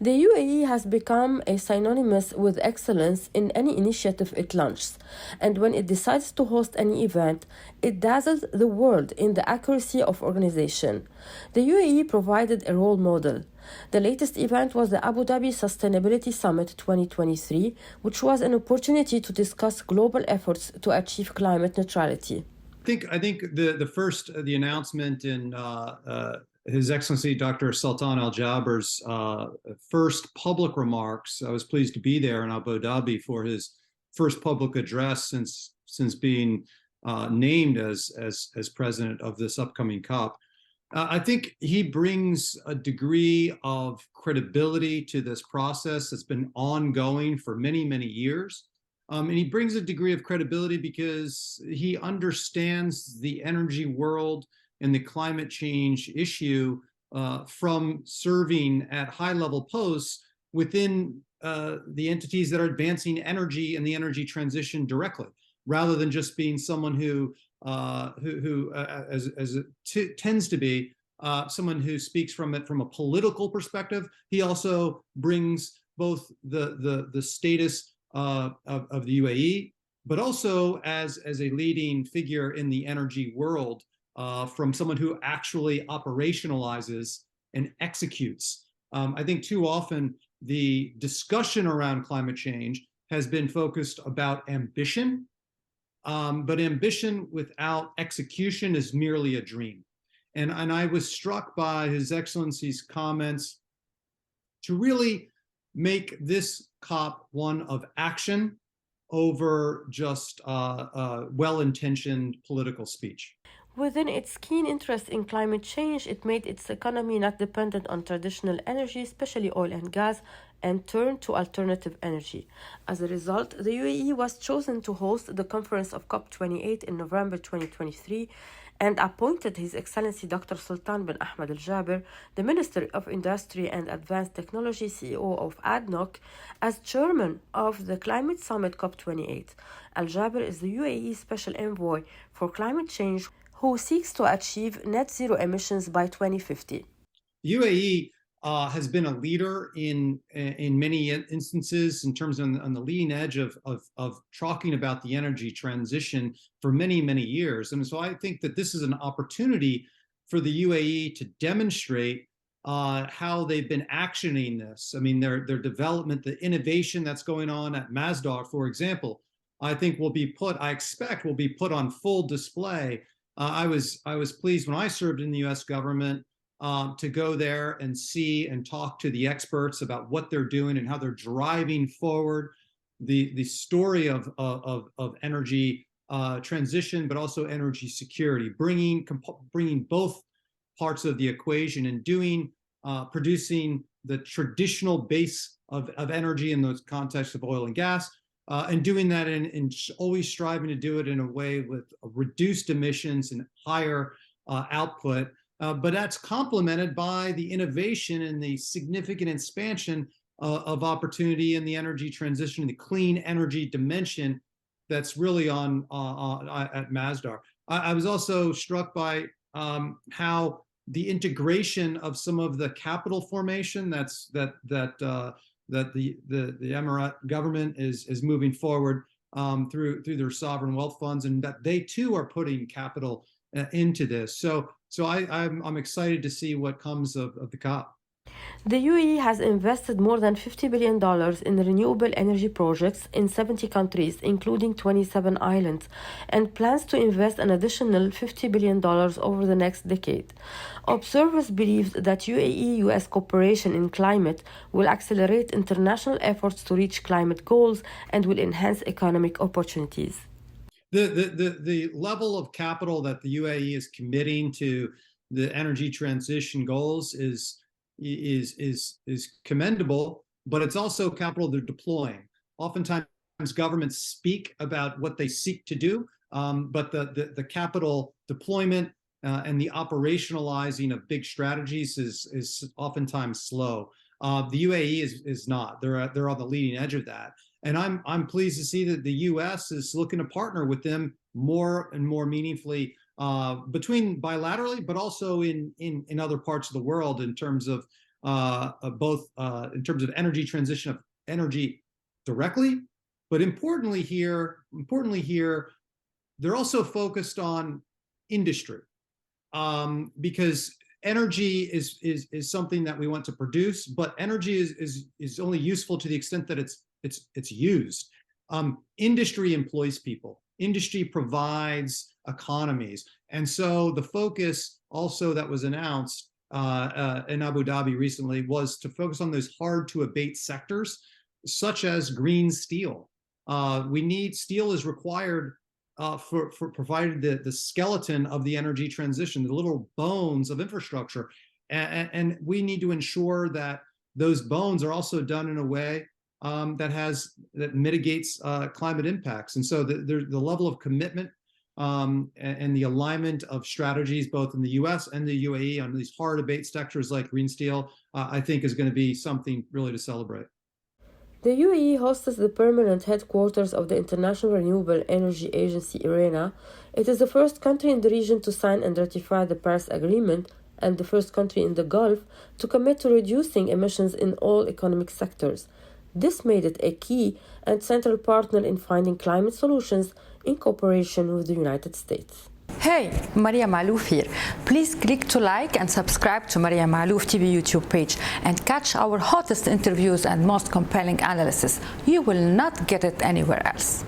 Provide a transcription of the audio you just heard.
The UAE has become a synonymous with excellence in any initiative it launches, and when it decides to host any event, it dazzles the world in the accuracy of organization. The UAE provided a role model. The latest event was the Abuظbي Sustainability Summit 2023, which was an opportunity to discuss global efforts to achieve climate neutrality. I think the announcement in His Excellency Dr. Sultan Al Jaber's first public remarks. I was pleased to be there in Abu Dhabi for his first public address since being named as president of this upcoming COP. I think he brings a degree of credibility to this process that's been ongoing for many, many years. And he brings a degree of credibility because he understands the energy world and the climate change issue from serving at high-level posts within the entities that are advancing energy and the energy transition directly, rather than just being someone who as it tends to be, someone who speaks from it from a political perspective. He also brings both the status of the UAE, but also as a leading figure in the energy world, from someone who actually operationalizes and executes. I think too often the discussion around climate change has been focused about ambition, but ambition without execution is merely a dream. And I was struck by His Excellency's comments to really make this COP one of action over just well-intentioned political speech. Within its keen interest in climate change, it made its economy not dependent on traditional energy, especially oil and gas, and turned to alternative energy. As a result, the UAE was chosen to host the conference of COP28 in November 2023 and appointed His Excellency Dr. Sultan bin Ahmed Al Jaber, the Minister of Industry and Advanced Technology, CEO of ADNOC, as chairman of the Climate Summit COP28. Al Jaber is the UAE Special Envoy for Climate Change, who seeks to achieve net zero emissions by 2050. UAE has been a leader in many instances in terms of on the leading edge of talking about the energy transition for many, many years. And so I think that this is an opportunity for the UAE to demonstrate how they've been actioning this. I mean, their development, the innovation that's going on at Masdar, for example, I think I expect will be put on full display. I was pleased when I served in the US government to go there and see and talk to the experts about what they're doing and how they're driving forward the story of energy transition, but also energy security, bringing both parts of the equation and producing the traditional base of energy in those contexts of oil and gas, and doing that and always striving to do it in a way with reduced emissions and higher output. But that's complemented by the innovation and the significant expansion of opportunity in the energy transition, the clean energy dimension that's really on at Masdar. I was also struck by how the integration of some of the capital formation that the Emirat government is moving forward through their sovereign wealth funds, and that they too are putting capital into this. So I'm excited to see what comes of the COP. The UAE has invested more than $50 billion in renewable energy projects in 70 countries, including 27 islands, and plans to invest an additional $50 billion over the next decade. Observers believe that UAE-US cooperation in climate will accelerate international efforts to reach climate goals and will enhance economic opportunities. The level of capital that the UAE is committing to the energy transition goals is commendable, but it's also capital they're deploying. Oftentimes governments speak about what they seek to do, but the capital deployment and the operationalizing of big strategies is oftentimes slow. The UAE is not. They're on the leading edge of that. And I'm pleased to see that the U.S. is looking to partner with them more and more meaningfully, between bilaterally, but also in other parts of the world in terms of both in terms of energy transition of energy directly, but importantly here, they're also focused on industry, because energy is something that we want to produce, but energy is only useful to the extent that it's used. Industry employs people. Industry provides economies, and so the focus also that was announced in Abu Dhabi recently was to focus on those hard to abate sectors, such as green steel. Steel is required for providing the skeleton of the energy transition, the little bones of infrastructure. And we need to ensure that those bones are also done in a way that mitigates climate impacts. And so the level of commitment and the alignment of strategies, both in the US and the UAE on these hard abate sectors like green steel, I think is going to be something really to celebrate. The UAE hosts the permanent headquarters of the International Renewable Energy Agency, IRENA. It is the first country in the region to sign and ratify the Paris Agreement, and the first country in the Gulf to commit to reducing emissions in all economic sectors. This made it a key and central partner in finding climate solutions in cooperation with the United States. Hey, Maria Malouf here. Please click to like and subscribe to Maria Malouf TV YouTube page and catch our hottest interviews and most compelling analysis. You will not get it anywhere else.